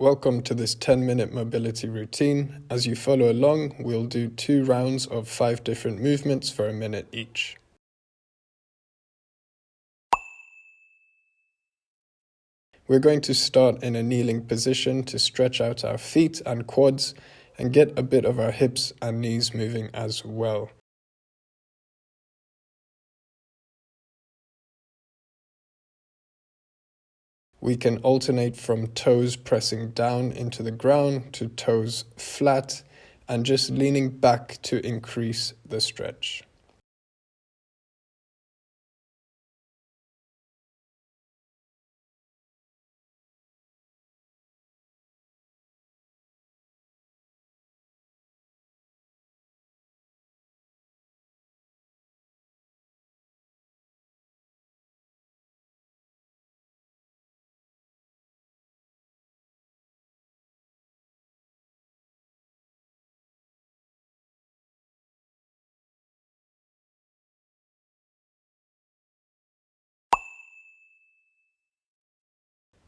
Welcome to this 10-minute mobility routine. As you follow along, we'll do 2 rounds of 5 different movements for a minute each. We're going to start in a kneeling position to stretch out our feet and quads and get a bit of our hips and knees moving as well. We can alternate from toes pressing down into the ground to toes flat and just leaning back to increase the stretch.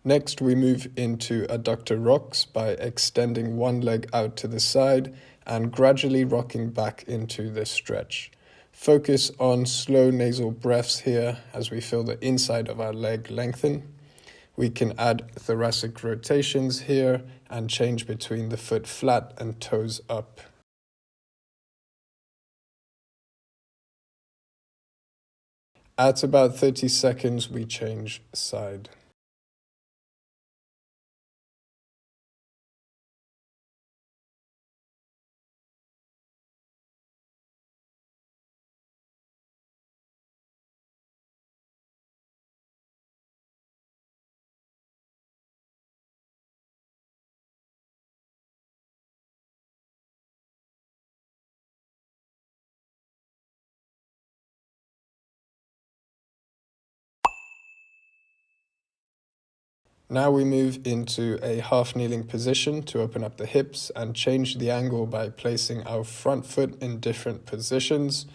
Next, we move into Adductor rocks by extending one leg out to the side and gradually rocking back into the stretch. Focus on slow nasal breaths here as we feel the inside of our leg lengthen. We can add thoracic rotations here and change between the foot flat and toes up. At about 30 seconds, we change side. Now we move into a half kneeling position to open up the hips and change the angle by placing our front foot in different positions.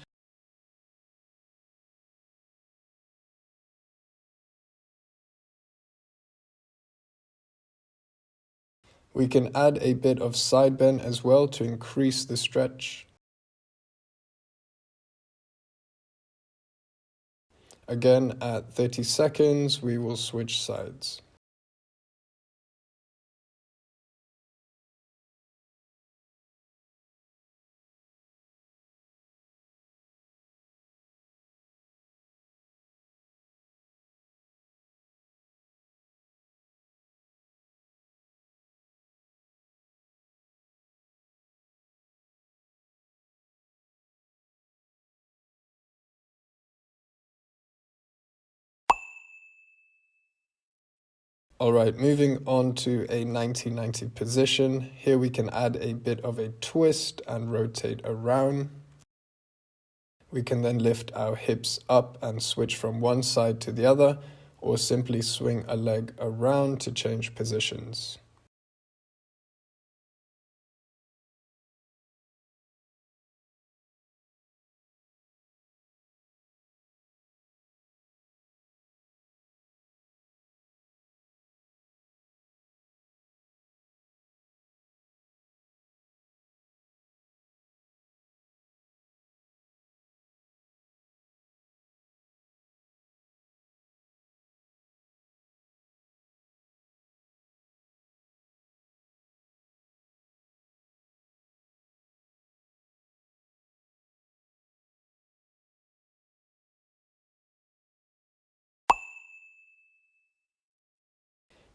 We can add a bit of side bend as well to increase the stretch. Again, at 30 seconds, we will switch sides. Alright, moving on to a 90-90 position. Here we can add a bit of a twist and rotate around. We can then lift our hips up and switch from one side to the other, or simply swing a leg around to change positions.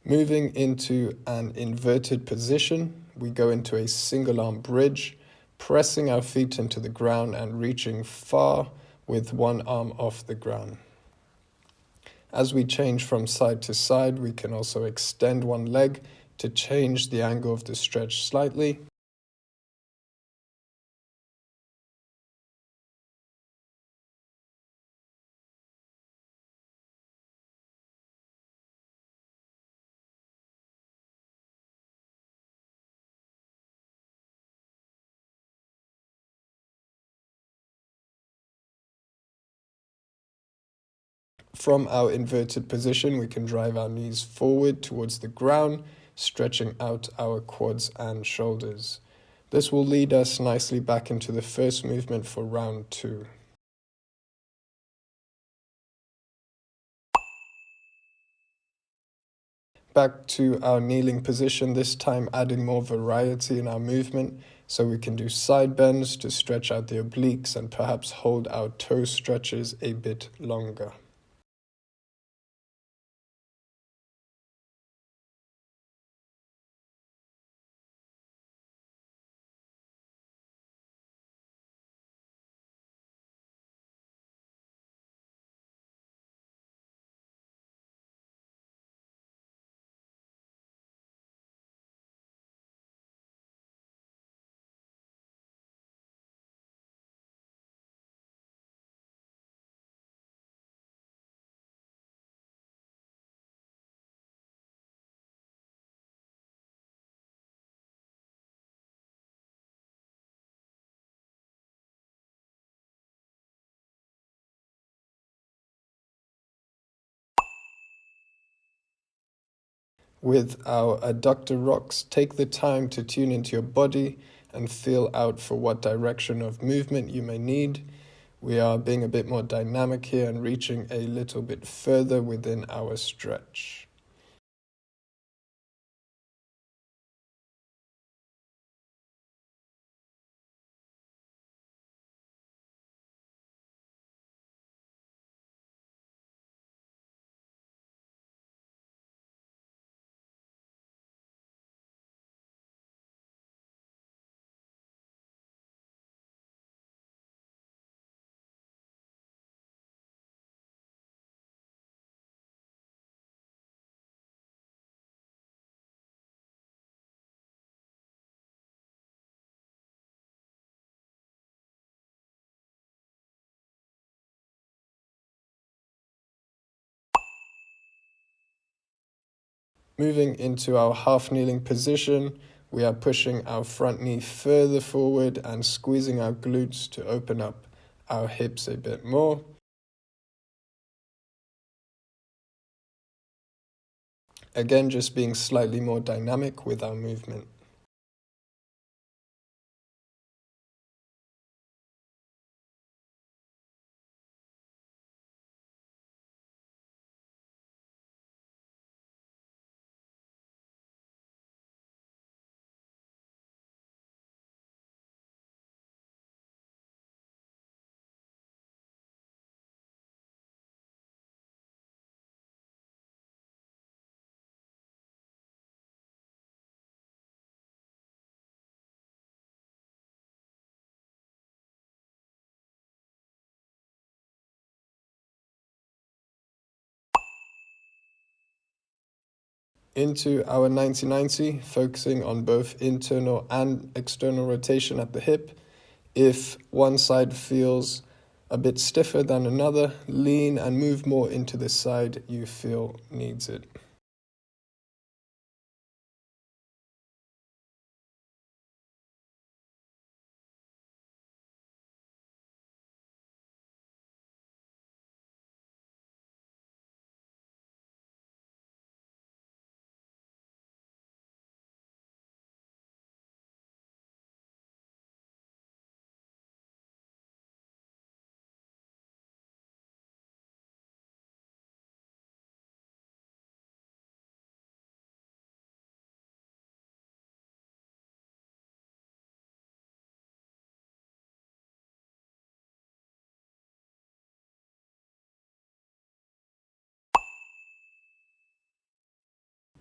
Moving into an inverted position, we go into a single arm bridge, pressing our feet into the ground and reaching far with one arm off the ground. As we change from side to side, we can also extend one leg to change the angle of the stretch slightly. From our inverted position, we can drive our knees forward towards the ground stretching out our quads and shoulders. This will lead us nicely back into the first movement for round 2. Back to our kneeling position, this time adding more variety in our movement, so we can do side bends to stretch out the obliques and perhaps hold our toe stretches a bit longer. With our adductor rocks, take the time to tune into your body and feel out for what direction of movement you may need. We are being a bit more dynamic here and reaching a little bit further within our stretch. Moving into our half kneeling position, we are pushing our front knee further forward and squeezing our glutes to open up our hips a bit more. Again, just being slightly more dynamic with our movement. Into our 90-90, focusing on both internal and external rotation at the hip. If one side feels a bit stiffer than another, lean and move more into the side you feel needs it.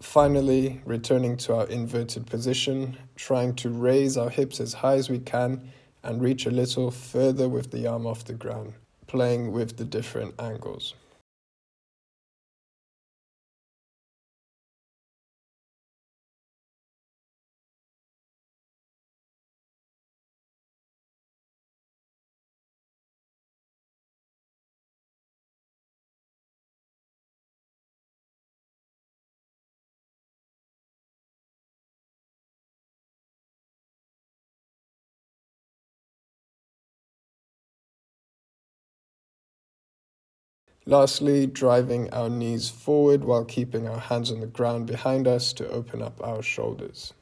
Finally, returning to our inverted position, trying to raise our hips as high as we can and reach a little further with the arm off the ground, playing with the different angles. Lastly, driving our knees forward while keeping our hands on the ground behind us to open up our shoulders.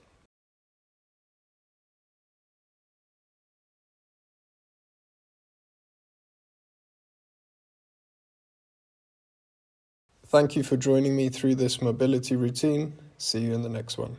Thank you for joining me through this mobility routine. See you in the next one.